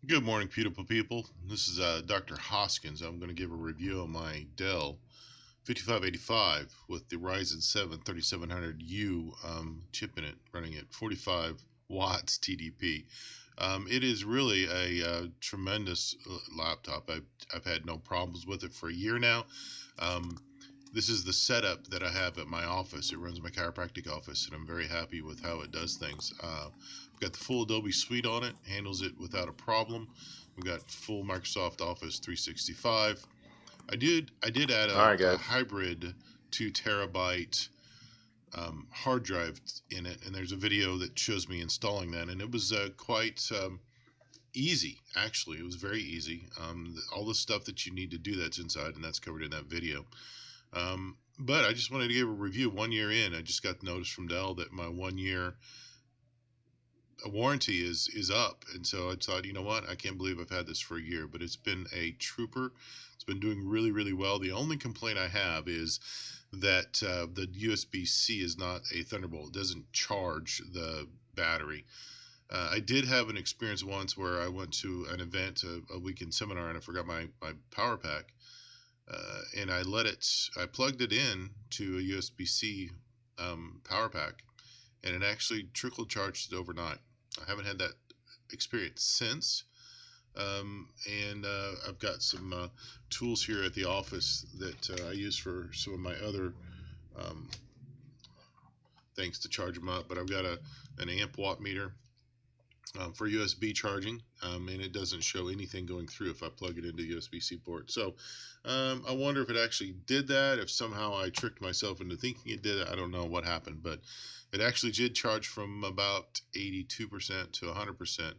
Good morning, beautiful people. This is Dr. Hoskins. I'm going to give a review of my Dell 5585 with the Ryzen 7 3700U chip in it, running at 45 watts TDP. It is really a tremendous laptop. I've had no problems with it for a year now. Um, this is the setup that I have at my office. It runs my chiropractic office, and I'm very happy with how it does things. We've got the full Adobe suite on it, handles it without a problem. We've got full Microsoft Office 365. I did add All right, a guys. hybrid 2 terabyte hard drive in it, and there's a video that shows me installing that, and it was quite easy. Actually, it was very easy. All the stuff that you need to do that's inside, and that's covered in that video. But I just wanted to give a review. 1 year in, I just got the notice from Dell that my 1 year warranty is up, and so I thought, you know what, I can't believe I've had this for a year, but it's been a trooper. It's been doing really, really well. The only complaint I have is that the USB-C is not a Thunderbolt. It doesn't charge the battery. I did have an experience once where I went to an event, a weekend seminar, and I forgot my power pack, and I plugged it in to a USB-C power pack, and it actually trickle charged it overnight. I haven't had that experience since. And I've got some tools here at the office that I use for some of my other um, things to charge them up. But I've got an amp watt meter for USB charging, and it doesn't show anything going through if I plug it into USB-C port. So I wonder if it actually did that, if somehow I tricked myself into thinking it did it. I don't know what happened, but it actually did charge from about 82% to 100%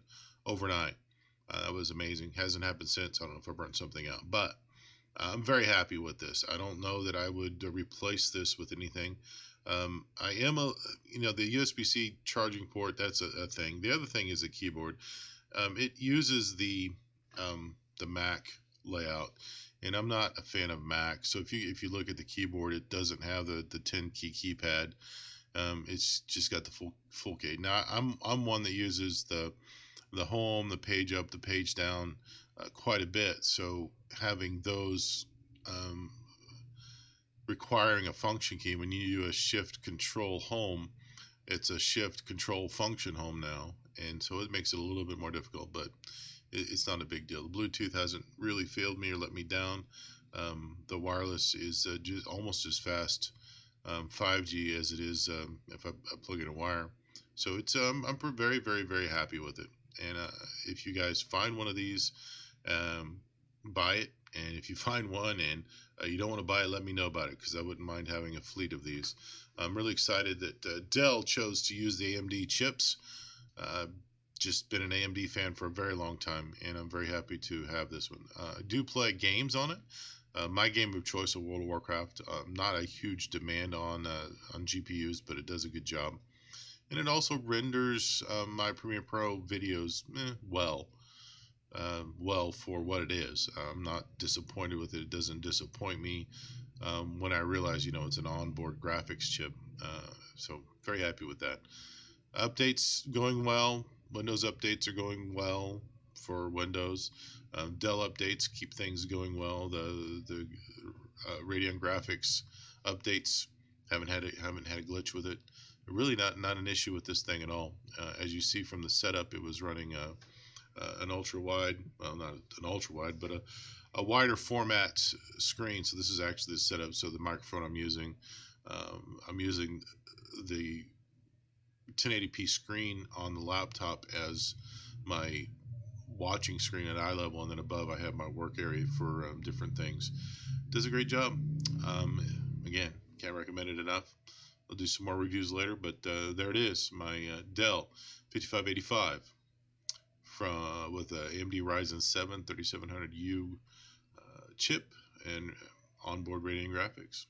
overnight. That was amazing. Hasn't happened since. I don't know if I burnt something out, but I'm very happy with this. I don't know that I would replace this with anything. I am the USB-C charging port. That's a thing. The other thing is the keyboard. It uses the Mac layout, and I'm not a fan of Mac. So if you look at the keyboard, it doesn't have the 10 key keypad. It's just got the full key. Now I'm one that uses the home, the page up, the page down quite a bit. So having those requiring a function key, when you do a shift control home, it's a shift control function home now, and so it makes it a little bit more difficult, but it's not a big deal. The Bluetooth hasn't really failed me or let me down. The wireless is just almost as fast 5G as it is if I plug in a wire. So it's I'm very, very, very happy with it. And if you guys find one of these, um, buy it. And if you find one and you don't want to buy it, let me know about it, because I wouldn't mind having a fleet of these. I'm really excited that Dell chose to use the AMD chips. Uh, just been an AMD fan for a very long time, and I'm very happy to have this one. I do play games on it. My game of choice is World of Warcraft. Not a huge demand on GPUs, but it does a good job, and it also renders my Premiere Pro videos well for what it is. I'm not disappointed with it. It doesn't disappoint me when I realize, it's an onboard graphics chip. So very happy with that. Updates going well. Windows updates are going well for Windows. Dell updates keep things going well. The Radeon graphics updates haven't had a glitch with it. Really not an issue with this thing at all. As you see from the setup, it was running an ultra wide, well, not an ultra wide, but a wider format screen. So this is actually the setup. So the microphone I'm using the 1080p screen on the laptop as my watching screen at eye level, and then above I have my work area for different things. Does a great job. Again, can't recommend it enough. I'll do some more reviews later, but there it is, my Dell 5585 from with a AMD Ryzen 7 3700U chip and onboard Radeon graphics.